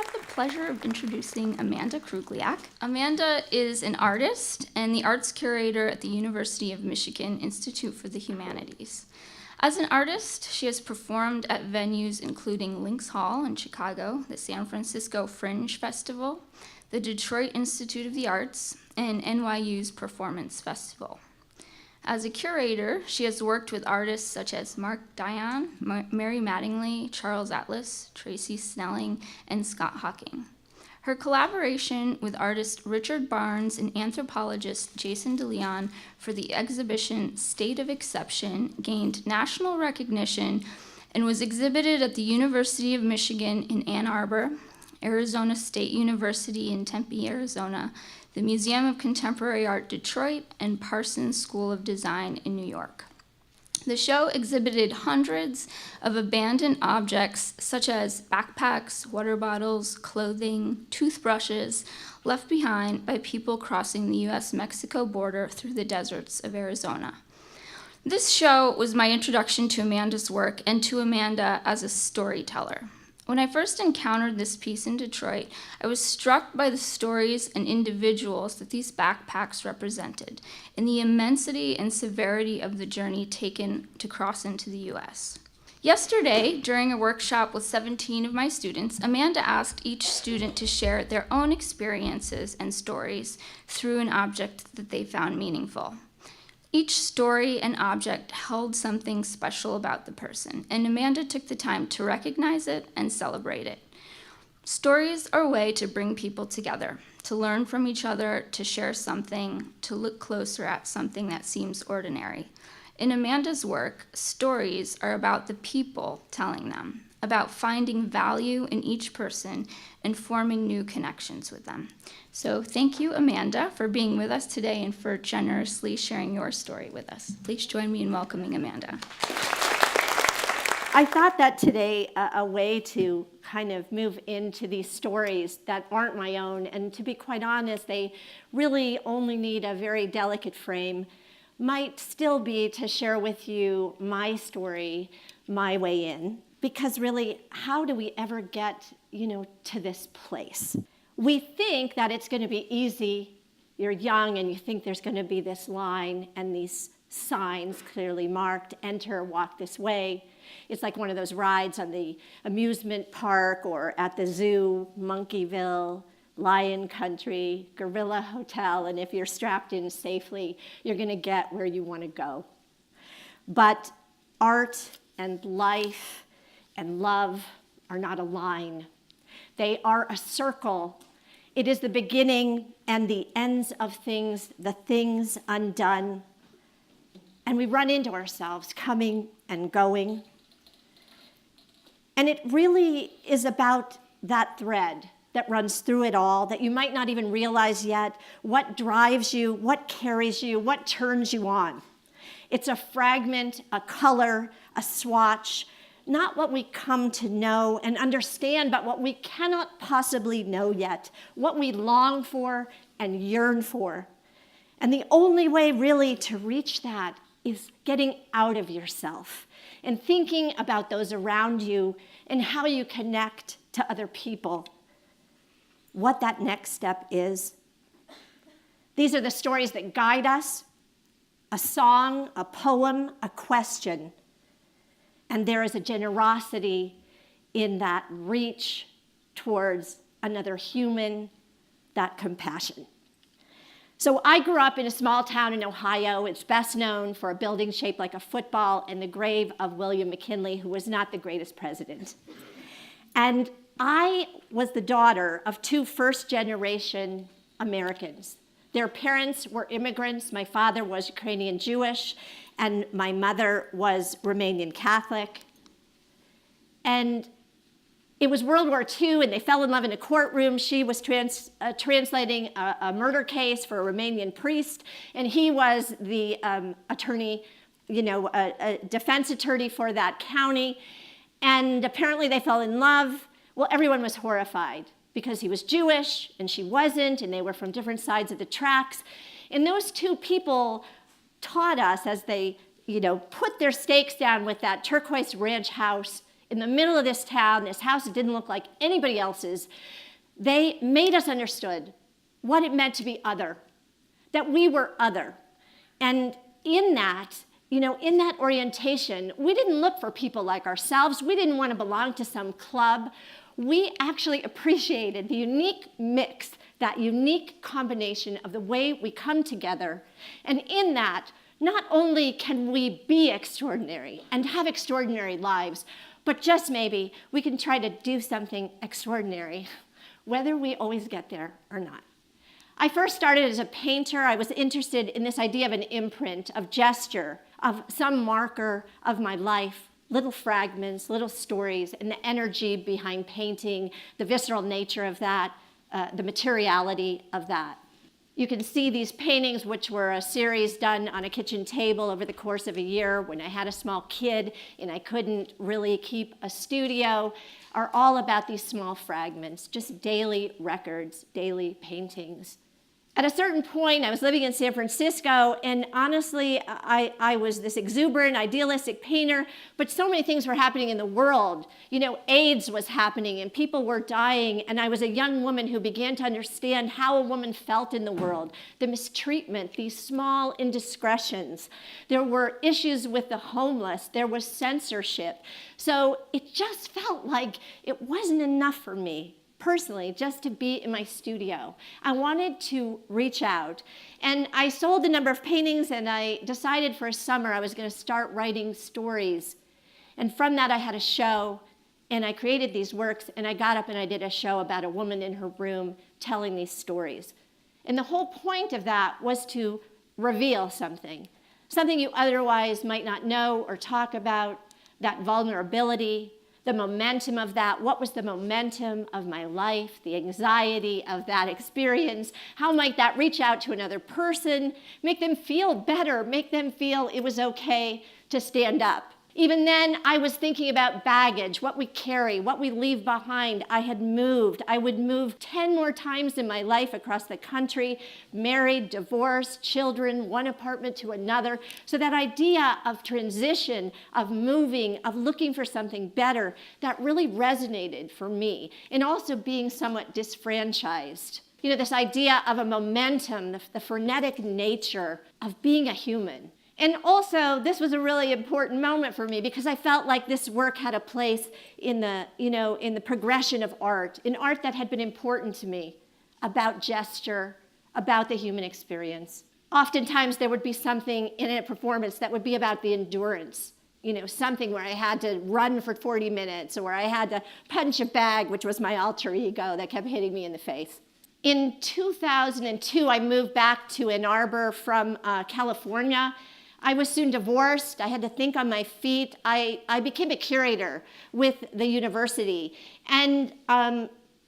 have the pleasure of introducing Amanda Krugliak. Amanda is an artist and the arts curator at the University of Michigan Institute for the Humanities. As an artist, she has performed at venues including Lynx Hall in Chicago, the San Francisco Fringe Festival, the Detroit Institute of the Arts, and NYU's Performance Festival. As a curator, she has worked with artists such as Mark Dion, Mary Mattingly, Charles Atlas, Tracy Snelling, and Scott Hawking. Her collaboration with artist Richard Barnes and anthropologist Jason De León for the exhibition State of Exception gained national recognition and was exhibited at the University of Michigan in Ann Arbor, Arizona State University in Tempe, Arizona, the Museum of Contemporary Art Detroit, and Parson School of Design in New York. The show exhibited hundreds of abandoned objects such as backpacks, water bottles, clothing, toothbrushes left behind by people crossing the US-Mexico border through the deserts of Arizona. This show was my introduction to Amanda's work and to Amanda as a storyteller. When I first encountered this piece in Detroit, I was struck by the stories and individuals that these backpacks represented, and the immensity and severity of the journey taken to cross into the US. Yesterday, during a workshop with 17 of my students, Amanda asked each student to share their own experiences and stories through an object that they found meaningful. Each story and object held something special about the person, and Amanda took the time to recognize it and celebrate it. Stories are a way to bring people together, to learn from each other, to share something, to look closer at something that seems ordinary. In Amanda's work, stories are about the people telling them, about finding value in each person and forming new connections with them. So thank you, Amanda, for being with us today and for generously sharing your story with us. Please join me in welcoming Amanda. I thought that today a way to kind of move into these stories that aren't my own, and to be quite honest, they really only need a very delicate frame, might still be to share with you my story, my way in. Because really, how do we ever get, to this place? We think that it's going to be easy. You're young and you think there's going to be this line and these signs clearly marked, enter, walk this way. It's like one of those rides on the amusement park or at the zoo, Monkeyville, Lion Country, Gorilla Hotel, and if you're strapped in safely, you're going to get where you want to go. But art and life and love are not a line. They are a circle. It is the beginning and the ends of things, the things undone. And we run into ourselves coming and going. And it really is about that thread that runs through it all, that you might not even realize yet, what drives you, what carries you, what turns you on. It's a fragment, a color, a swatch, not what we come to know and understand, but what we cannot possibly know yet, what we long for and yearn for. And the only way really to reach that is getting out of yourself and thinking about those around you and how you connect to other people, what that next step is. These are the stories that guide us, a song, a poem, a question. And there is a generosity in that reach towards another human, that compassion. So I grew up in a small town in Ohio. It's best known for a building shaped like a football and the grave of William McKinley, who was not the greatest president. And I was the daughter of two first-generation Americans. Their parents were immigrants. My father was Ukrainian Jewish, and my mother was Romanian Catholic. And it was World War II, and they fell in love in a courtroom. She was translating a murder case for a Romanian priest, and he was the attorney, a defense attorney for that county. And apparently they fell in love. Well, everyone was horrified because he was Jewish and she wasn't, and they were from different sides of the tracks. And those two people taught us as they, put their stakes down with that turquoise ranch house in the middle of this town, this house that didn't look like anybody else's. They made us understood what it meant to be other, that we were other. And in that, in that orientation, we didn't look for people like ourselves. We didn't want to belong to some club. We actually appreciated the unique mix, that unique combination of the way we come together. And in that, not only can we be extraordinary and have extraordinary lives, but just maybe we can try to do something extraordinary, whether we always get there or not. I first started as a painter. I was interested in this idea of an imprint, of gesture, of some marker of my life, little fragments, little stories, and the energy behind painting, the visceral nature of that, the materiality of that. You can see these paintings, which were a series done on a kitchen table over the course of a year when I had a small kid and I couldn't really keep a studio, are all about these small fragments, just daily records, daily paintings. At a certain point, I was living in San Francisco, and honestly, I was this exuberant, idealistic painter, but so many things were happening in the world. AIDS was happening, and people were dying, and I was a young woman who began to understand how a woman felt in the world, the mistreatment, these small indiscretions. There were issues with the homeless. There was censorship. So it just felt like it wasn't enough for me, personally, just to be in my studio. I wanted to reach out. And I sold a number of paintings, and I decided for a summer I was going to start writing stories. And from that, I had a show, and I created these works, and I got up and I did a show about a woman in her room telling these stories. And the whole point of that was to reveal something you otherwise might not know or talk about, that vulnerability, the momentum of that. What was the momentum of my life, the anxiety of that experience? How might that reach out to another person, make them feel better, make them feel it was okay to stand up? Even then, I was thinking about baggage, what we carry, what we leave behind. I had moved. I would move 10 more times in my life across the country, married, divorced, children, one apartment to another. So that idea of transition, of moving, of looking for something better, that really resonated for me. And also being somewhat disfranchised. This idea of a momentum, the frenetic nature of being a human. And also, this was a really important moment for me because I felt like this work had a place in the progression of art, in art that had been important to me, about gesture, about the human experience. Oftentimes, there would be something in a performance that would be about the endurance, something where I had to run for 40 minutes or where I had to punch a bag, which was my alter ego that kept hitting me in the face. In 2002, I moved back to Ann Arbor from California. I was soon divorced. I had to think on my feet. I became a curator with the university. And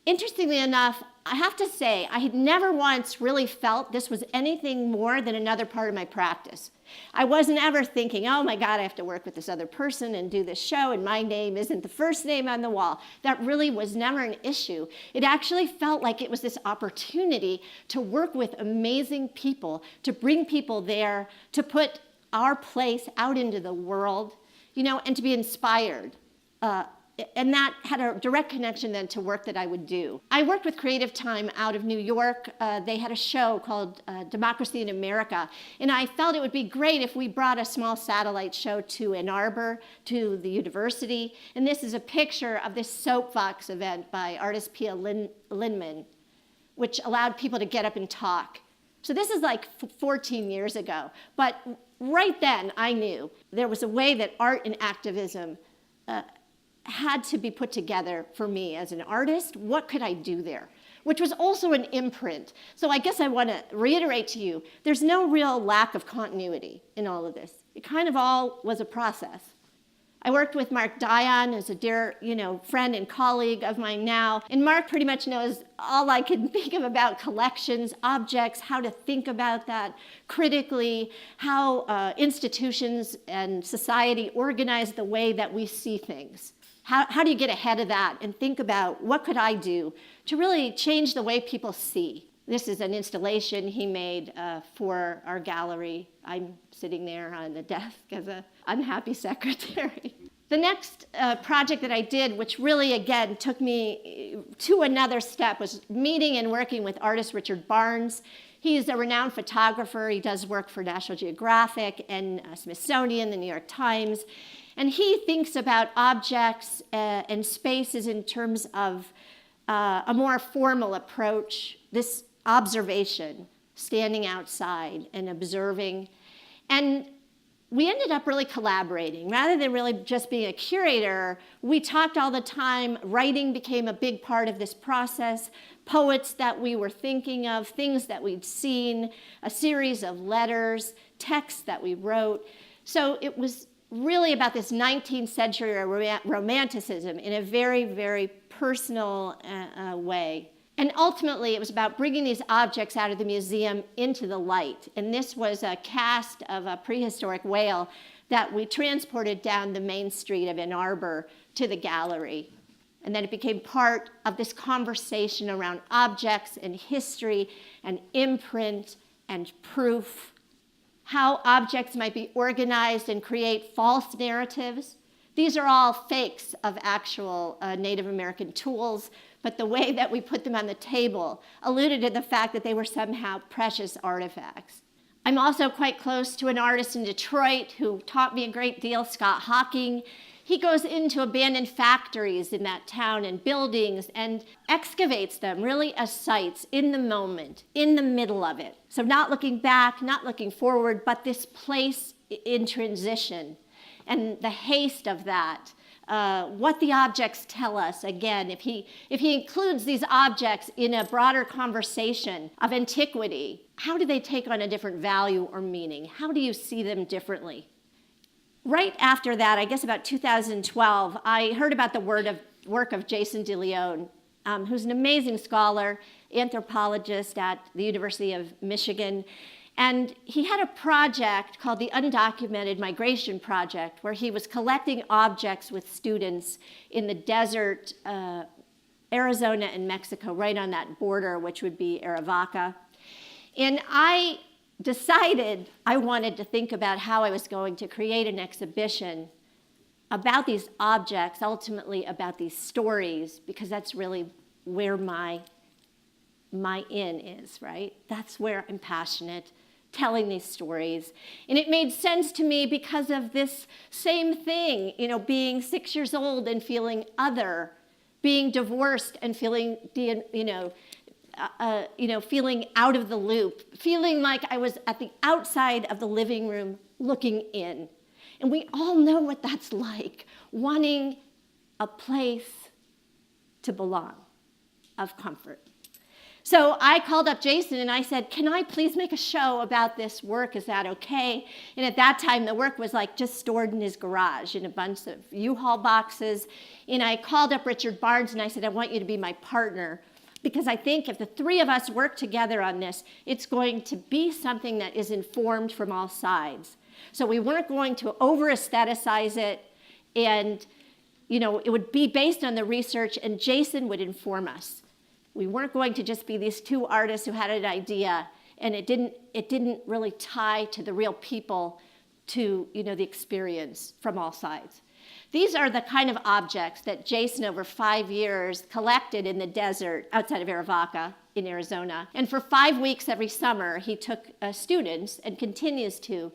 interestingly enough, I have to say, I had never once really felt this was anything more than another part of my practice. I wasn't ever thinking, oh my God, I have to work with this other person and do this show, and my name isn't the first name on the wall. That really was never an issue. It actually felt like it was this opportunity to work with amazing people, to bring people there, to put our place out into the world, and to be inspired. And that had a direct connection then to work that I would do. I worked with Creative Time out of New York. They had a show called Democracy in America. And I felt it would be great if we brought a small satellite show to Ann Arbor, to the university. And this is a picture of this soapbox event by artist Pia Lindman, which allowed people to get up and talk. So this is like 14 years ago. But right then, I knew there was a way that art and activism had to be put together for me as an artist. What could I do there? Which was also an imprint. So I guess I want to reiterate to you, there's no real lack of continuity in all of this. It kind of all was a process. I worked with Mark Dion, who's a dear, friend and colleague of mine now. And Mark pretty much knows all I can think of about collections, objects, how to think about that critically, how institutions and society organize the way that we see things. How do you get ahead of that and think about what could I do to really change the way people see? This is an installation he made for our gallery. I'm sitting there on the desk as an unhappy secretary. The next project that I did, which really, again, took me to another step, was meeting and working with artist Richard Barnes. He's a renowned photographer. He does work for National Geographic and Smithsonian, the New York Times. And he thinks about objects and spaces in terms of a more formal approach, this observation, standing outside and observing. And we ended up really collaborating. Rather than really just being a curator, we talked all the time. Writing became a big part of this process. Poets that we were thinking of, things that we'd seen, a series of letters, texts that we wrote. So it was really about this 19th century romanticism in a very, very personal way. And ultimately, it was about bringing these objects out of the museum into the light. And this was a cast of a prehistoric whale that we transported down the main street of Ann Arbor to the gallery. And then it became part of this conversation around objects and history and imprint and proof, how objects might be organized and create false narratives. These are all fakes of actual Native American tools, but the way that we put them on the table alluded to the fact that they were somehow precious artifacts. I'm also quite close to an artist in Detroit who taught me a great deal, Scott Hawking. He goes into abandoned factories in that town and buildings and excavates them really as sites in the moment, in the middle of it. So not looking back, not looking forward, but this place in transition and the haste of that. What the objects tell us, again, if he includes these objects in a broader conversation of antiquity, how do they take on a different value or meaning? How do you see them differently? Right after that, I guess about 2012, I heard about the work of Jason De León, who's an amazing scholar, anthropologist at the University of Michigan. And he had a project called the Undocumented Migration Project, where he was collecting objects with students in the desert, Arizona and Mexico, right on that border, which would be Arivaca. And I decided I wanted to think about how I was going to create an exhibition about these objects, ultimately about these stories, because that's really where my in is, right? That's where I'm passionate, telling these stories. And it made sense to me because of this same thing, being 6 years old and feeling other, being divorced and feeling, feeling out of the loop, feeling like I was at the outside of the living room looking in. And we all know what that's like, wanting a place to belong, of comfort. So I called up Jason and I said, can I please make a show about this work? Is that okay? And at that time, the work was just stored in his garage in a bunch of U-Haul boxes. And I called up Richard Barnes and I said, I want you to be my partner, because I think if the three of us work together on this, it's going to be something that is informed from all sides. So we weren't going to over-aestheticize it, and it would be based on the research, and Jason would inform us. We weren't going to just be these two artists who had an idea, and it didn't really tie to the real people, to the experience from all sides. These are the kind of objects that Jason, over 5 years, collected in the desert outside of Arivaca in Arizona. And for 5 weeks every summer, he took students, and continues to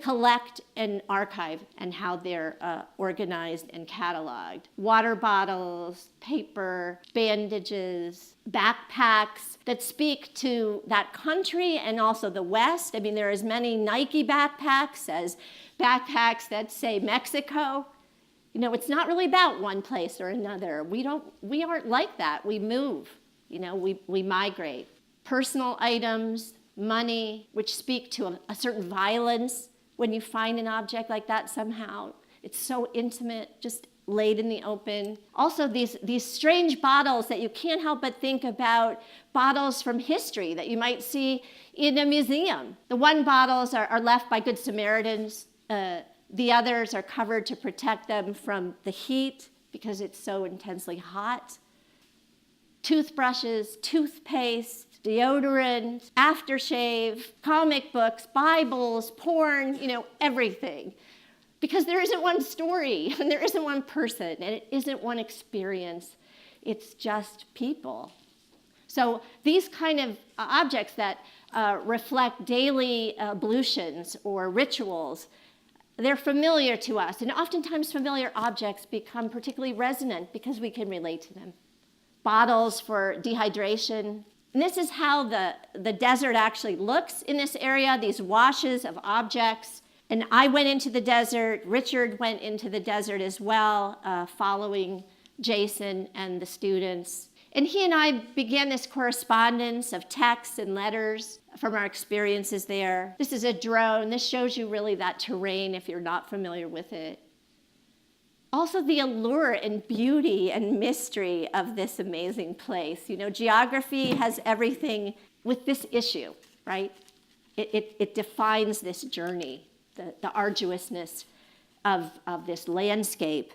collect and archive and how they're organized and cataloged. Water bottles, paper, bandages, backpacks that speak to that country and also the West. I mean, there are as many Nike backpacks as backpacks that say Mexico. It's not really about one place or another. We aren't like that. We move, we migrate. Personal items, money, which speak to a certain violence. When you find an object like that somehow, it's so intimate, just laid in the open. Also, these strange bottles that you can't help but think about, bottles from history that you might see in a museum. The one bottles are left by Good Samaritans. The others are covered to protect them from the heat because it's so intensely hot. Toothbrushes, toothpaste, deodorant, aftershave, comic books, Bibles, porn, everything. Because there isn't one story, and there isn't one person, and it isn't one experience. It's just people. So these kind of objects that reflect daily ablutions or rituals, they're familiar to us. And oftentimes familiar objects become particularly resonant because we can relate to them. Bottles for dehydration. And this is how the desert actually looks in this area, these washes of objects. And I went into the desert. Richard went into the desert as well, following Jason and the students. And he and I began this correspondence of texts and letters from our experiences there. This is a drone. This shows you really that terrain if you're not familiar with it. Also the allure and beauty and mystery of this amazing place. You know, geography has everything with this issue, right? It defines this journey, the arduousness of this landscape.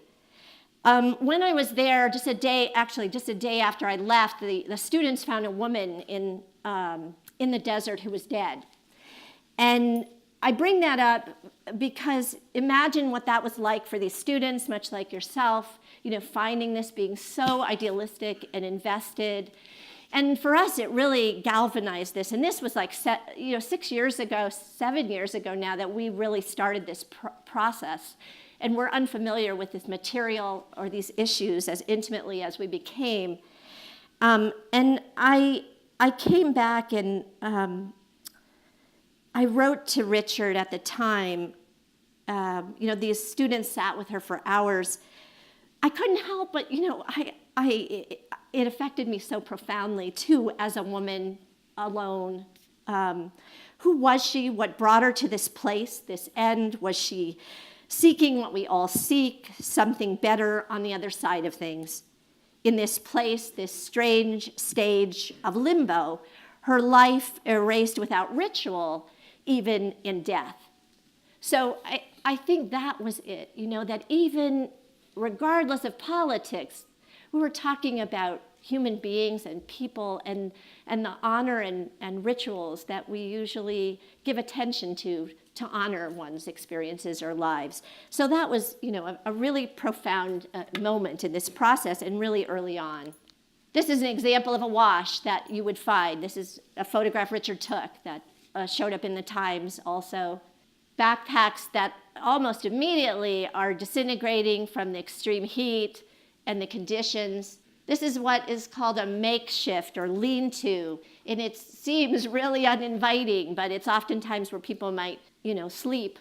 When I was there, just a day after I left, the students found a woman in the desert who was dead. And I bring that up because imagine what that was like for these students, much like yourself, you know, finding this, being so idealistic and invested. And for us, it really galvanized this. And this was like, 6 years ago, 7 years ago now that we really started this process. And we're unfamiliar with this material or these issues as intimately as we became. And I came back and I wrote to Richard at the time. These students sat with her for hours. I couldn't help but, it affected me so profoundly too, as a woman alone. Who was she? What brought her to this place, this end? Was she seeking what we all seek, something better on the other side of things? In this place, this strange stage of limbo, her life erased without ritual, even in death. So I think that was it, that even regardless of politics, we were talking about human beings and people and the honor and rituals that we usually give attention to honor one's experiences or lives. So that was, a really profound moment in this process and really early on. This is an example of a wash that you would find. This is a photograph Richard took that showed up in the Times also. Backpacks that almost immediately are disintegrating from the extreme heat and the conditions. This is what is called a makeshift or lean-to, and it seems really uninviting, but it's oftentimes where people might, sleep.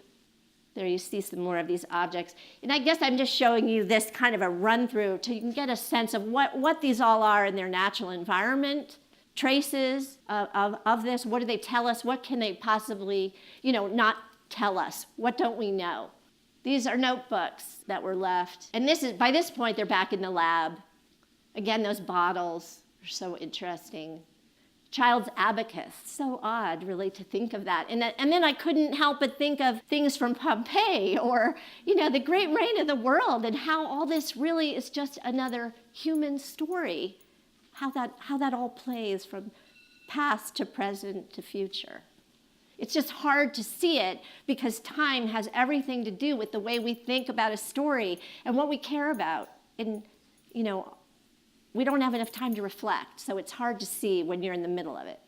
There you see some more of these objects. And I guess I'm just showing you this kind of a run-through so you can get a sense of what these all are in their natural environment, traces of this. What do they tell us? What can they possibly, not tell us? What don't we know? These are notebooks that were left. And by this point, they're back in the lab. Again, those bottles are so interesting. Child's abacus, so odd really to think of that. And then I couldn't help but think of things from Pompeii or, the great rain of the world and how all this really is just another human story, how that all plays from past to present to future. It's just hard to see it because time has everything to do with the way we think about a story and what we care about. And, we don't have enough time to reflect, so it's hard to see when you're in the middle of it.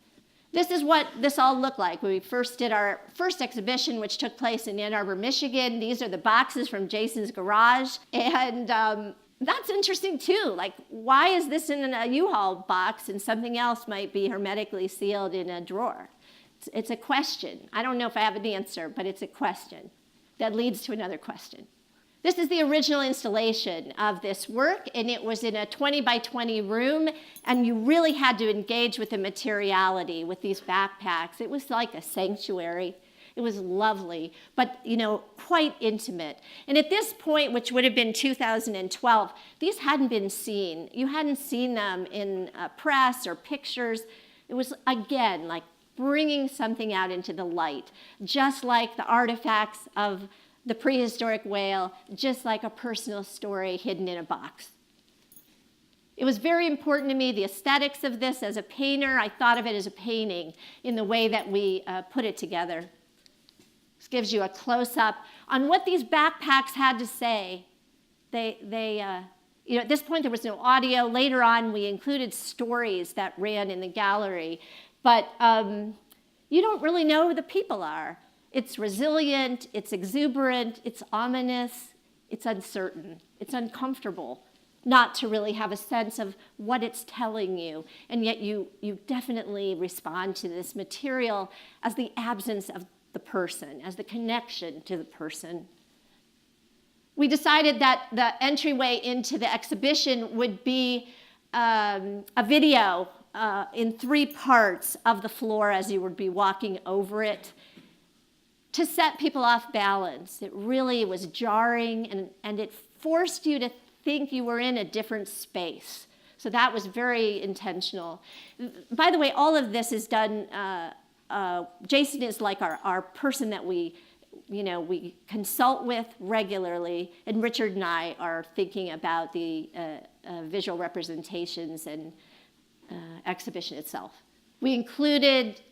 This is what this all looked like when we first did our first exhibition, which took place in Ann Arbor, Michigan. These are the boxes from Jason's garage. And that's interesting, too. Like, why is this in a U-Haul box and something else might be hermetically sealed in a drawer? It's a question. I don't know if I have an answer, but it's a question that leads to another question. This is the original installation of this work, and it was in a 20 by 20 room, and you really had to engage with the materiality with these backpacks. It was like a sanctuary. It was lovely, but, quite intimate. And at this point, which would have been 2012, these hadn't been seen. You hadn't seen them in press or pictures. It was, again, like bringing something out into the light, just like the artifacts of the prehistoric whale, just like a personal story hidden in a box. It was very important to me, the aesthetics of this as a painter. I thought of it as a painting in the way that we put it together. This gives you a close-up on what these backpacks had to say. At this point there was no audio. Later on we included stories that ran in the gallery, but you don't really know who the people are. It's resilient, it's exuberant, it's ominous, it's uncertain, it's uncomfortable not to really have a sense of what it's telling you, and yet you definitely respond to this material as the absence of the person, as the connection to the person. We decided that the entryway into the exhibition would be a video in 3 parts of the floor as you would be walking over it to set people off balance. It really was jarring, and it forced you to think you were in a different space. So that was very intentional. By the way, all of this is done, Jason is like our person that we consult with regularly, and Richard and I are thinking about the visual representations and exhibition itself. We included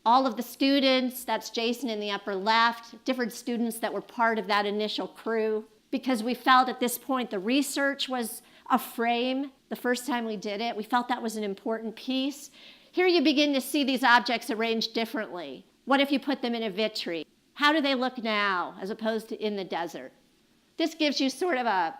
all of the students, that's Jason in the upper left, different students that were part of that initial crew, because we felt at this point the research was a frame. The first time we did it, we felt that was an important piece. Here you begin to see these objects arranged differently. What if you put them in a vitrine? How do they look now as opposed to in the desert? This gives you sort of a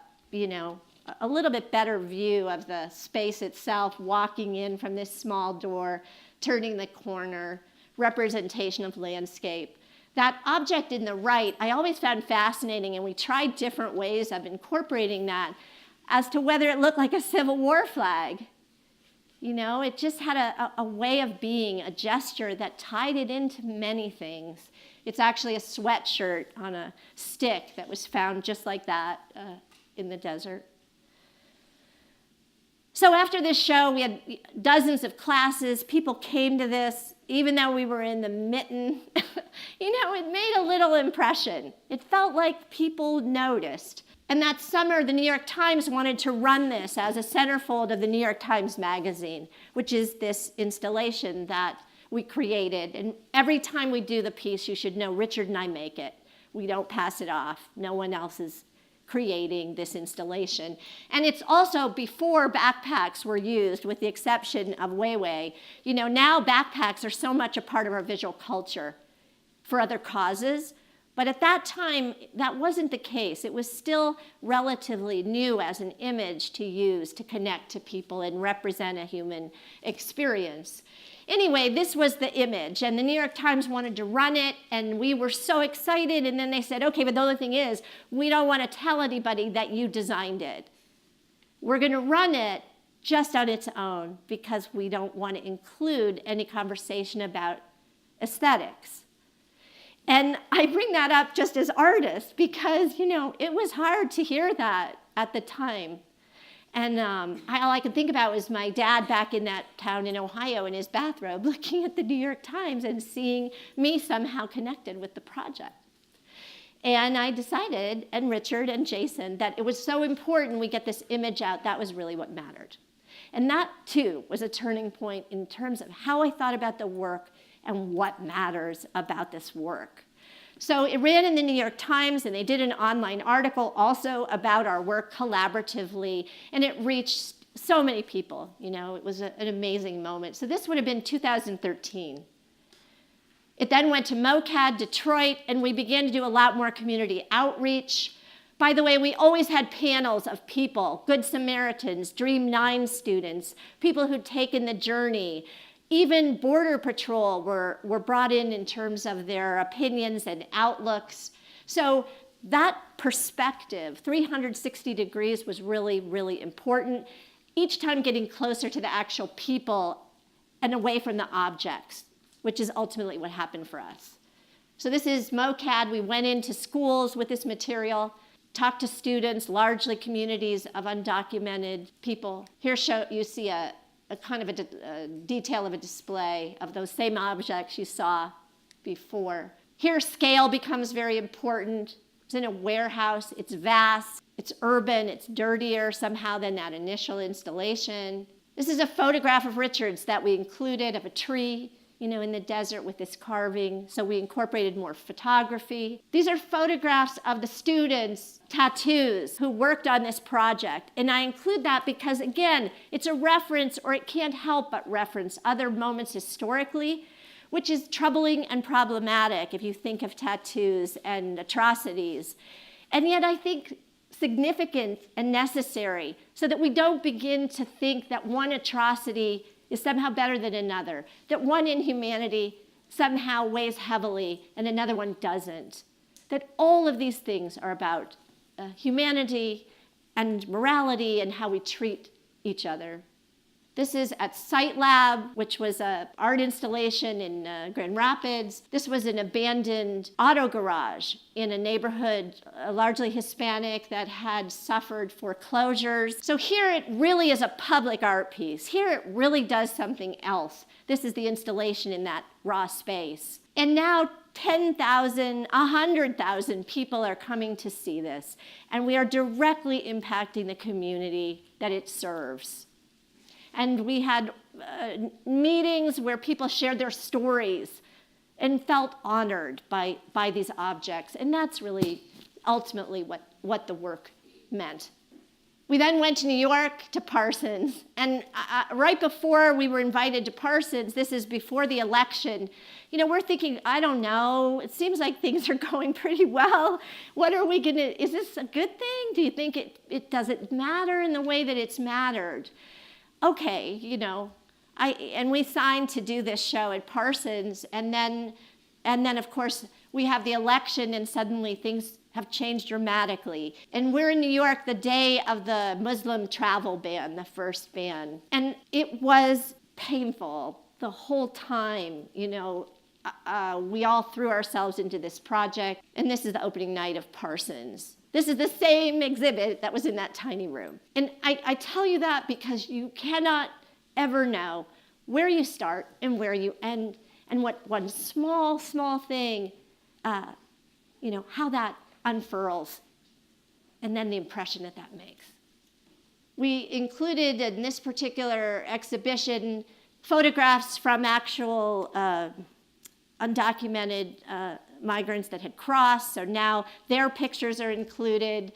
little bit better view of the space itself, walking in from this small door, turning the corner, representation of landscape. That object in the right, I always found fascinating, and we tried different ways of incorporating that as to whether it looked like a Civil War flag. It just had a way of being, a gesture that tied it into many things. It's actually a sweatshirt on a stick that was found just like that in the desert. So after this show, we had dozens of classes. People came to this, even though we were in the mitten. It made a little impression. It felt like people noticed. And that summer, the New York Times wanted to run this as a centerfold of the New York Times Magazine, which is this installation that we created. And every time we do the piece, you should know Richard and I make it. We don't pass it off. No one else is creating this installation. And it's also before backpacks were used, with the exception of Weiwei. Now backpacks are so much a part of our visual culture for other causes. But at that time, that wasn't the case. It was still relatively new as an image to use to connect to people and represent a human experience. Anyway, this was the image, and the New York Times wanted to run it, and we were so excited, and then they said, okay, but the other thing is, we don't want to tell anybody that you designed it. We're going to run it just on its own because we don't want to include any conversation about aesthetics. And I bring that up just as artists because, it was hard to hear that at the time. And all I could think about was my dad back in that town in Ohio in his bathrobe looking at the New York Times and seeing me somehow connected with the project. And I decided, and Richard and Jason, that it was so important we get this image out. That was really what mattered. And that, too, was a turning point in terms of how I thought about the work and what matters about this work. So it ran in the New York Times, and they did an online article also about our work collaboratively, and it reached so many people. It was an amazing moment. So this would have been 2013. It then went to MoCAD, Detroit, and we began to do a lot more community outreach. By the way, we always had panels of people, Good Samaritans, Dream 9 students, people who'd taken the journey. Even Border Patrol were brought in terms of their opinions and outlooks. So that perspective, 360 degrees, was really, really important. Each time getting closer to the actual people and away from the objects, which is ultimately what happened for us. So this is MoCAD. We went into schools with this material, talked to students, largely communities of undocumented people. Here you see a kind of a detail of a display of those same objects you saw before. Here, scale becomes very important. It's in a warehouse, it's vast, it's urban, it's dirtier somehow than that initial installation. This is a photograph of Richard's that we included of a tree. in the desert with this carving. So we incorporated more photography. These are photographs of the students' tattoos who worked on this project. And I include that because, again, it's a reference, or it can't help but reference other moments historically, which is troubling and problematic if you think of tattoos and atrocities. And yet I think significant and necessary, so that we don't begin to think that one atrocity is somehow better than another, that one inhumanity somehow weighs heavily and another one doesn't. That all of these things are about humanity and morality and how we treat each other. This is at Site Lab, which was an art installation in Grand Rapids. This was an abandoned auto garage in a neighborhood largely Hispanic that had suffered foreclosures. So here it really is a public art piece. Here it really does something else. This is the installation in that raw space. And now 10,000, 100,000 people are coming to see this. And we are directly impacting the community that it serves. And we had meetings where people shared their stories and felt honored by these objects. And that's really ultimately what the work meant. We then went to New York to Parsons. And right before we were invited to Parsons, this is before the election, we're thinking, I don't know, it seems like things are going pretty well. What are we going to, is this a good thing? Do you think it doesn't matter in the way that it's mattered? Okay, and we signed to do this show at Parsons, and then of course we have the election, and suddenly things have changed dramatically. And we're in New York the day of the Muslim travel ban, the first ban, and it was painful the whole time. We all threw ourselves into this project, and this is the opening night of Parsons. This is the same exhibit that was in that tiny room. And I tell you that because you cannot ever know where you start and where you end, and what one small thing, how that unfurls, and then the impression that makes. We included in this particular exhibition photographs from actual undocumented migrants that had crossed, so now their pictures are included,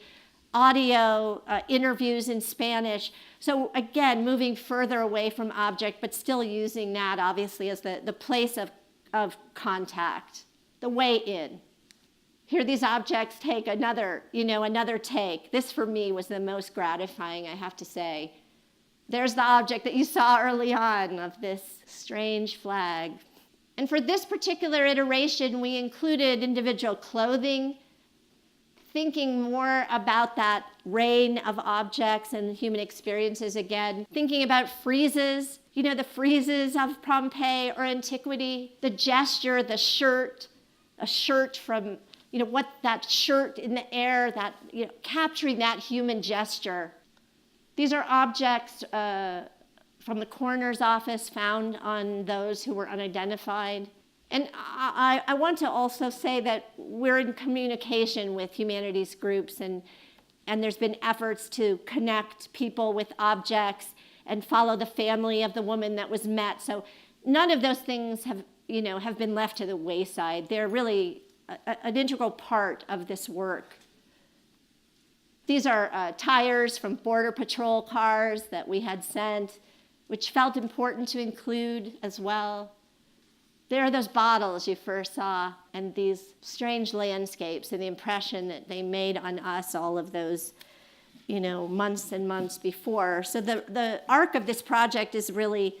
audio, interviews in Spanish. So again, moving further away from object, but still using that obviously as the place of contact, the way in. Here these objects take another take. This for me was the most gratifying, I have to say. There's the object that you saw early on of this strange flag. And for this particular iteration, we included individual clothing, thinking more about that reign of objects and human experiences again, thinking about friezes, the friezes of Pompeii or antiquity, the gesture, the shirt, a shirt from, what that shirt in the air, that, capturing that human gesture. These are objects from the coroner's office found on those who were unidentified. And I want to also say that we're in communication with humanities groups, and there's been efforts to connect people with objects and follow the family of the woman that was met. So none of those things have been left to the wayside. They're really an integral part of this work. These are tires from Border Patrol cars that we had sent, which felt important to include as well. There are those bottles you first saw, and these strange landscapes and the impression that they made on us all of those, months and months before. So the arc of this project is really,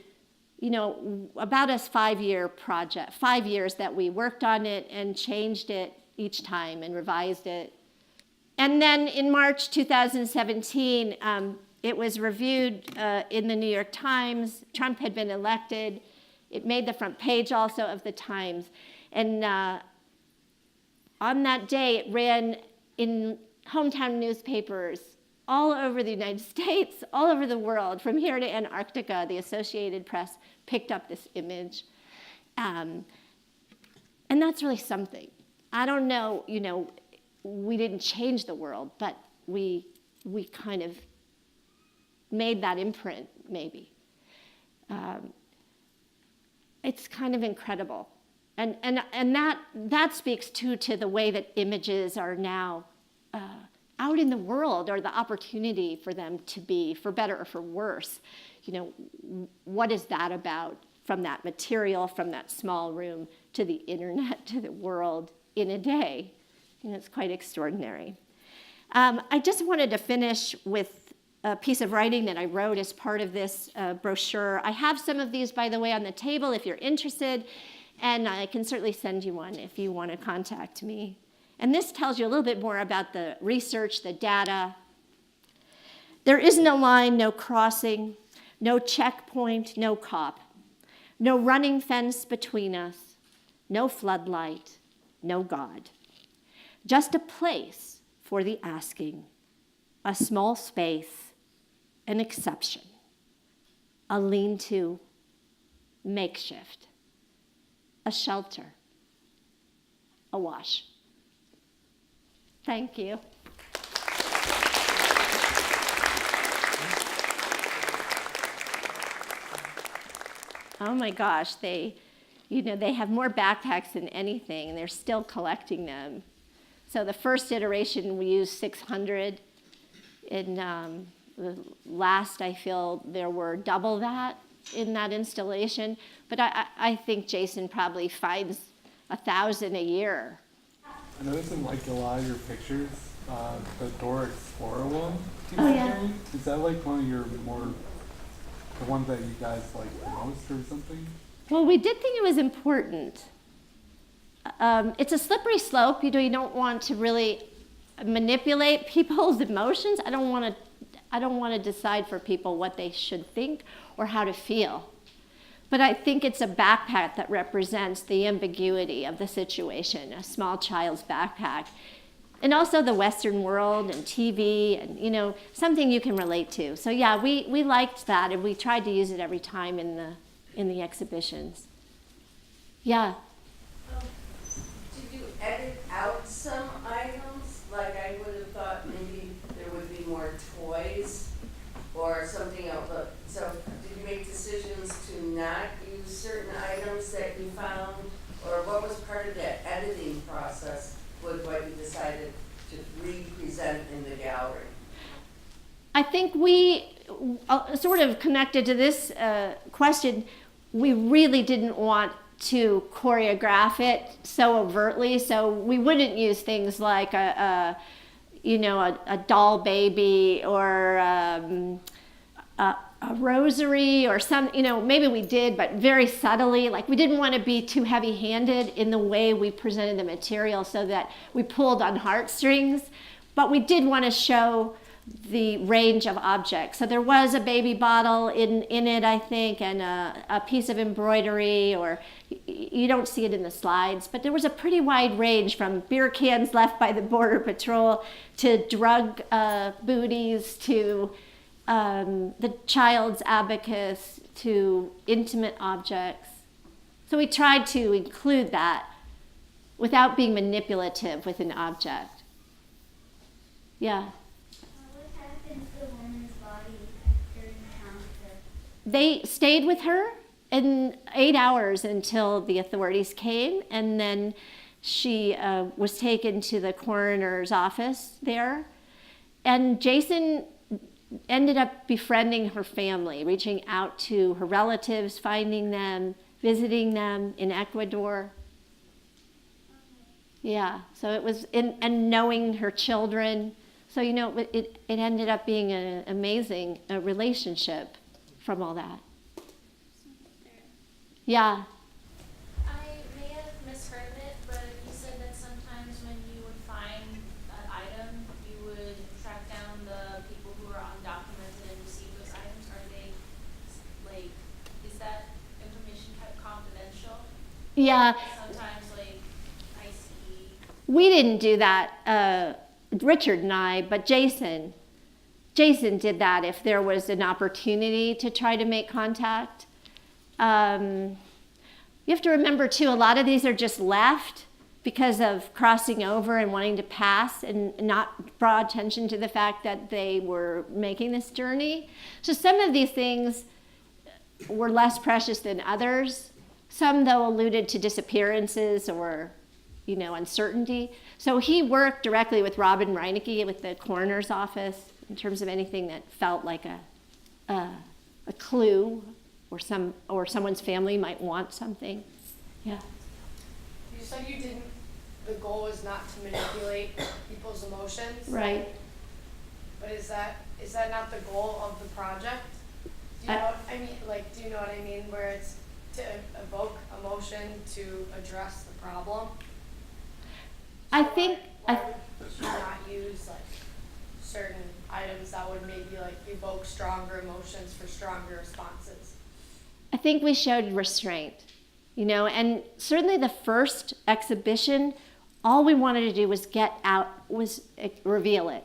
about a 5-year project, 5 years that we worked on it and changed it each time and revised it. And then in March 2017, it was reviewed in the New York Times. Trump had been elected. It made the front page also of the Times. And on that day, it ran in hometown newspapers all over the United States, all over the world, from here to Antarctica. The Associated Press picked up this image. And that's really something. I don't know, we didn't change the world, but we kind of made that imprint, maybe. I it's kind of incredible. And that speaks too to the way that images are now out in the world, or the opportunity for them to be, for better or for worse. You know, what is that about? From that material, from that small room, to the internet, to the world in a day. You know, it's quite extraordinary. I just wanted to finish with a piece of writing that I wrote as part of this brochure. I have some of these, by the way, on the table if you're interested, and I can certainly send you one if you want to contact me. And this tells you a little bit more about the research, the data. There isn't a line, no crossing, no checkpoint, no cop, no running fence between us, no floodlight, no God. Just a place for the asking, a small space, an exception, a lean-to, makeshift, a shelter, a wash. Thank you. Oh my gosh, they have more backpacks than anything, and they're still collecting them. So the first iteration, we used 600. In the last, I feel there were double that in that installation. But I think Jason probably finds 1,000 a year. I noticed in like a lot of your pictures, the Dora Explorer one. Oh yeah. Is that like one of your more, the one that you guys like the most or something? Well, we did think it was important. It's a slippery slope. You don't want to really manipulate people's emotions. I don't want to decide for people what they should think or how to feel. But I think it's a backpack that represents the ambiguity of the situation, a small child's backpack. And also the Western world and TV and, something you can relate to. So yeah, we liked that, and we tried to use it every time in the exhibitions. Yeah. Did you edit out some items? Like I would have thought maybe there would be more toys or something else. So did you make decisions to not use certain items that you found? Or what was part of that editing process with what you decided to re-present in the gallery? I think we, sort of connected to this question, we really didn't want to choreograph it so overtly, so we wouldn't use things like a doll baby or a rosary or some, maybe we did, but very subtly. Like we didn't want to be too heavy-handed in the way we presented the material so that we pulled on heartstrings, but we did want to show the range of objects. So there was a baby bottle in it, I think, and a piece of embroidery, or you don't see it in the slides, but there was a pretty wide range from beer cans left by the Border Patrol to drug booties to the child's abacus to intimate objects. So we tried to include that without being manipulative with an object. Yeah. They stayed with her in 8 hours until the authorities came, and then she was taken to the coroner's office there. And Jason ended up befriending her family, reaching out to her relatives, finding them, visiting them in Ecuador. Yeah, so it was, and knowing her children. So, it ended up being an amazing relationship from all that. Yeah. I may have misheard it, but you said that sometimes when you would find an item, you would track down the people who are undocumented and receive those items. Are they, is that information kept confidential? Yeah. Sometimes, I see. We didn't do that, Richard and I, but Jason did that if there was an opportunity to try to make contact. You have to remember too, a lot of these are just left because of crossing over and wanting to pass and not draw attention to the fact that they were making this journey. So some of these things were less precious than others. Some, though, alluded to disappearances or, uncertainty. So he worked directly with Robin Reinecke with the coroner's office in terms of anything that felt like a clue, or someone's family might want something. Yeah. You said the goal is not to manipulate people's emotions. Right. But is that not the goal of the project? Do you know what I mean? Do you know what I mean? Where it's to evoke emotion to address the problem? I think Why would you not use certain items that would maybe evoke stronger emotions for stronger responses? I think we showed restraint, and certainly the first exhibition, all we wanted to do was reveal it.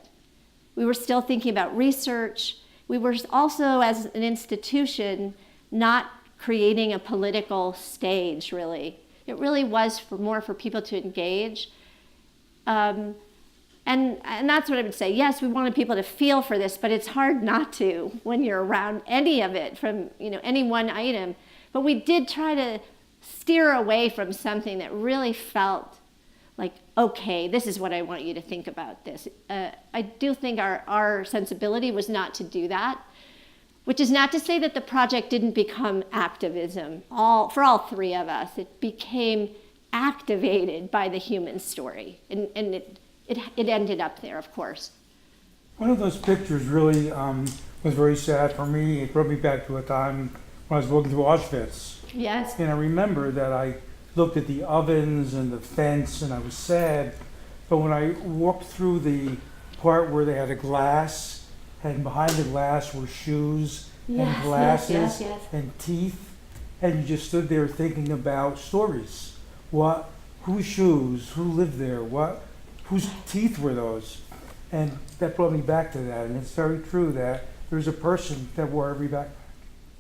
We were still thinking about research. We were also, as an institution, not creating a political stage, really. It really was more for people to engage. And that's what I would say. Yes, we wanted people to feel for this, but it's hard not to when you're around any of it from, any one item. But we did try to steer away from something that really felt like, okay, this is what I want you to think about this. I do think our sensibility was not to do that, which is not to say that the project didn't become activism. For all three of us, it became activated by the human story, and it ended up there, of course. One of those pictures really was very sad for me. It brought me back to a time when I was walking through Auschwitz. Yes. And I remember that I looked at the ovens and the fence and I was sad. But when I walked through the part where they had a glass, and behind the glass were shoes and glasses yes. and teeth, and you just stood there thinking about stories. Whose shoes, who lived there, whose teeth were those? And that brought me back to that. And it's very true that there's a person that wore every backpack.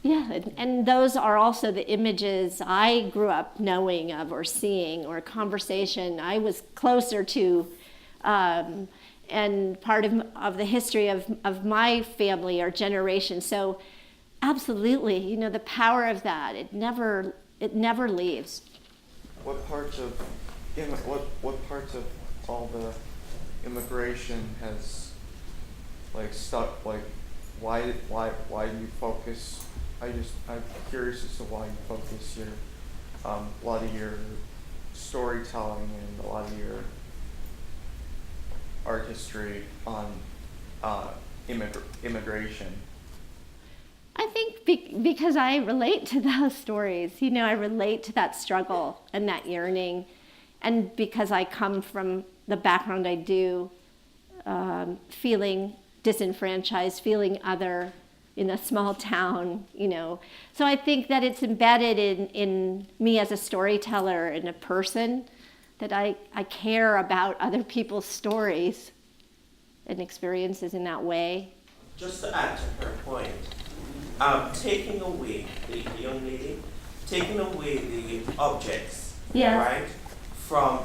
Yeah, and those are also the images I grew up knowing of or seeing, or conversation I was closer to, and part of the history of my family or generation. So absolutely, the power of that, it never leaves. What parts of all the immigration has stuck? Why do you focus? I'm curious as to why you focus a lot of your storytelling and a lot of your art history on immigration. I think because I relate to those stories. I relate to that struggle and that yearning, and because I come from the background I do, feeling disenfranchised, feeling other in a small town, So I think that it's embedded in me as a storyteller and a person, that I care about other people's stories and experiences in that way. Just to add to her point, taking away the young lady, taking away the objects, right, from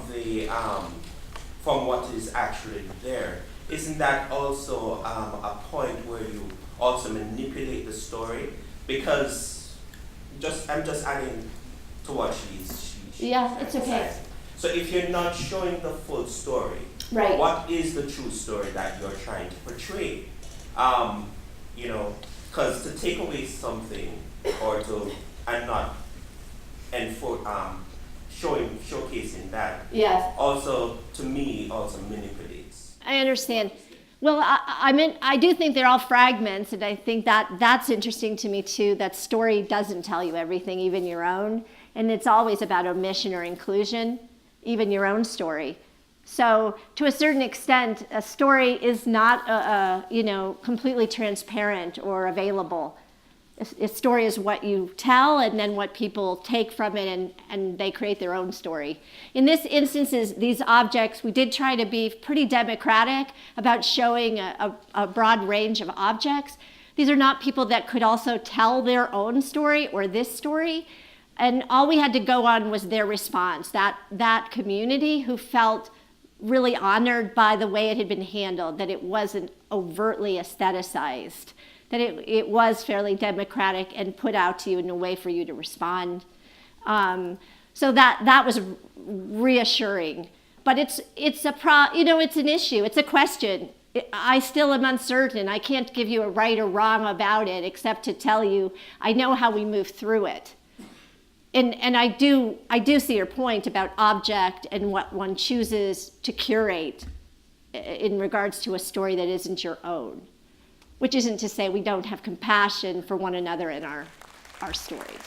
what is actually there, isn't that also a point where you also manipulate the story? Because I'm just adding to what she's It's okay. So if you're not showing the full story, Right. what is the true story that you're trying to portray? Because to take away something and not showcasing that, Yes. also to me also manipulates. I understand. Well, I do think they're all fragments, and I think that's interesting to me too, that story doesn't tell you everything, even your own, and it's always about omission or inclusion, even your own story. So to a certain extent, a story is not completely transparent or available. A story is what you tell, and then what people take from it, and they create their own story. In this instance, these objects, we did try to be pretty democratic about showing a broad range of objects. These are not people that could also tell their own story or this story, and all we had to go on was their response, that community who felt really honored by the way it had been handled, that it wasn't overtly aestheticized, that it was fairly democratic and put out to you in a way for you to respond. So that was reassuring. But it's an issue. It's a question. I still am uncertain. I can't give you a right or wrong about it, except to tell you I know how we move through it. And I do see your point about object and what one chooses to curate in regards to a story that isn't your own, which isn't to say we don't have compassion for one another in our stories.